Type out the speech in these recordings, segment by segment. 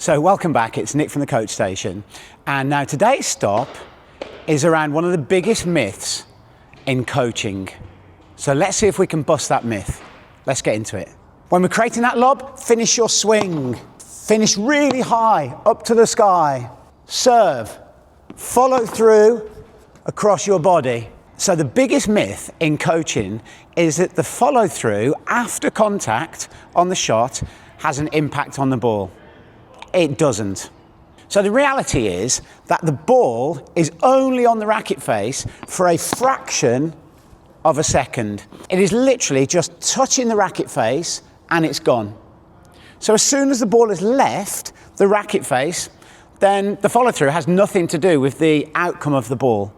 So welcome back, it's Nick from the Coach Station. And now today's stop is around one of the biggest myths in coaching. So let's see if we can bust that myth. Let's get into it. When we're creating that lob, finish your swing. Finish really high, up to the sky. Serve. Follow through across your body. So the biggest myth in coaching is that the follow through after contact on the shot has an impact on the ball. It doesn't. So the reality is that the ball is only on the racket face for a fraction of a second. It is literally just touching the racket face and it's gone. So as soon as the ball has left the racket face, then the follow through has nothing to do with the outcome of the ball.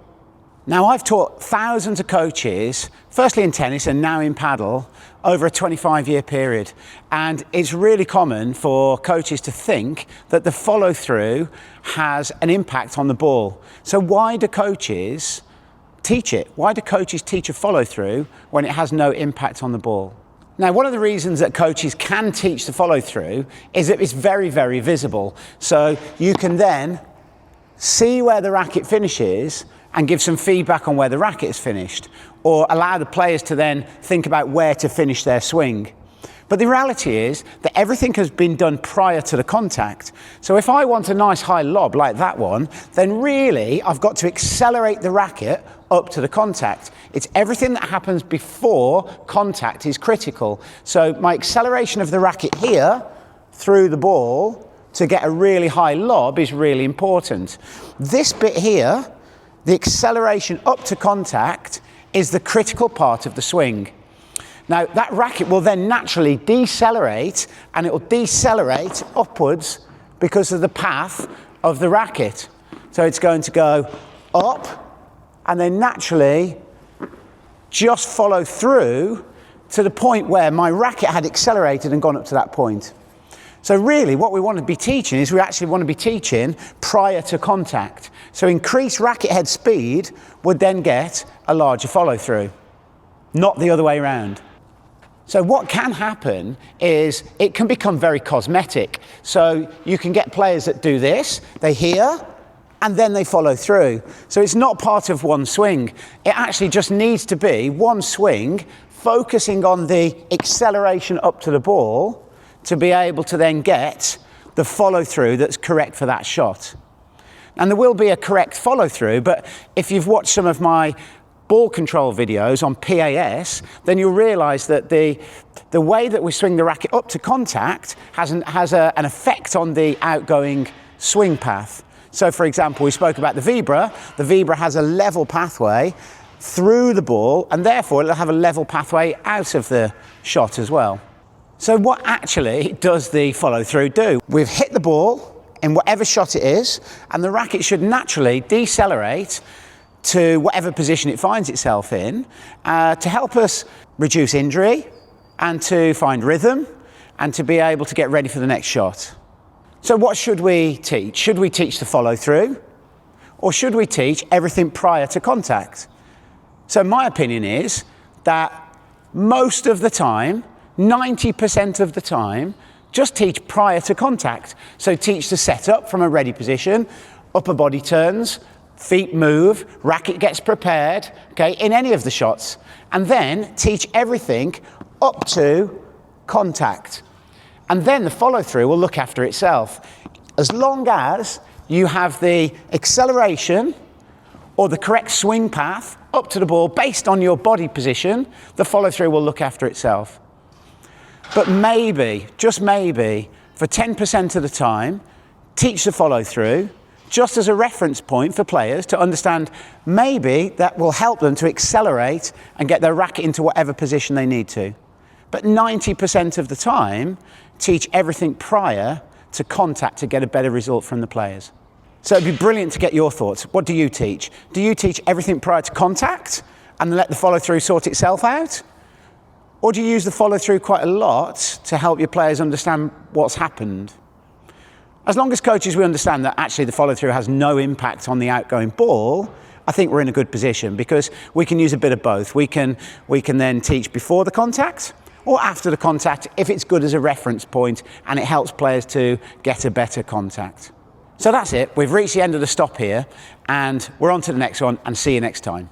Now, I've taught thousands of coaches, firstly in tennis and now in Padel, over a 25-year period. And it's really common for coaches to think that the follow-through has an impact on the ball. So why do coaches teach it? Why do coaches teach a follow-through when it has no impact on the ball? Now, one of the reasons that coaches can teach the follow-through is that it's very, very visible. So you can then see where the racket finishes and give some feedback on where the racket is finished, or allow the players to then think about where to finish their swing. But the reality is that everything has been done prior to the contact. So if I want a nice high lob like that one, then really I've got to accelerate the racket up to the contact. It's everything that happens before contact is critical. So my acceleration of the racket here through the ball to get a really high lob is really important. This bit here, the acceleration up to contact, is the critical part of the swing. Now, that racket will then naturally decelerate, and it will decelerate upwards because of the path of the racket. So it's going to go up and then naturally just follow through to the point where my racket had accelerated and gone up to that point. So really what we want to be teaching is we actually want to be teaching prior to contact. So increased racket head speed would then get a larger follow through, not the other way around. So what can happen is it can become very cosmetic. So you can get players that do this, they hear, and then they follow through. So it's not part of one swing. It actually just needs to be one swing, focusing on the acceleration up to the ball, to be able to then get the follow through that's correct for that shot. And there will be a correct follow through, but if you've watched some of my ball control videos on PAS, then you'll realize that the way that we swing the racket up to contact has an effect on the outgoing swing path. So for example, we spoke about the Vibra. The Vibra has a level pathway through the ball, and therefore it'll have a level pathway out of the shot as well. So what actually does the follow through do? We've hit the ball in whatever shot it is, and the racket should naturally decelerate to whatever position it finds itself in to help us reduce injury and to find rhythm and to be able to get ready for the next shot. So what should we teach? Should we teach the follow through, or should we teach everything prior to contact? So my opinion is that most of the time, 90% of the time, just teach prior to contact. So teach the setup from a ready position, upper body turns, feet move, racket gets prepared, okay, in any of the shots. And then teach everything up to contact. And then the follow through will look after itself. As long as you have the acceleration or the correct swing path up to the ball based on your body position, the follow through will look after itself. But maybe, just maybe, for 10% of the time, teach the follow through, just as a reference point for players to understand maybe that will help them to accelerate and get their racket into whatever position they need to. But 90% of the time, teach everything prior to contact to get a better result from the players. So it'd be brilliant to get your thoughts. What do you teach? Do you teach everything prior to contact and let the follow through sort itself out? Or do you use the follow through quite a lot to help your players understand what's happened? As long as coaches, we understand that actually the follow through has no impact on the outgoing ball, I think we're in a good position because we can use a bit of both. We can then teach before the contact, or after the contact if it's good as a reference point and it helps players to get a better contact. So that's it, we've reached the end of the stop here and we're on to the next one, and see you next time.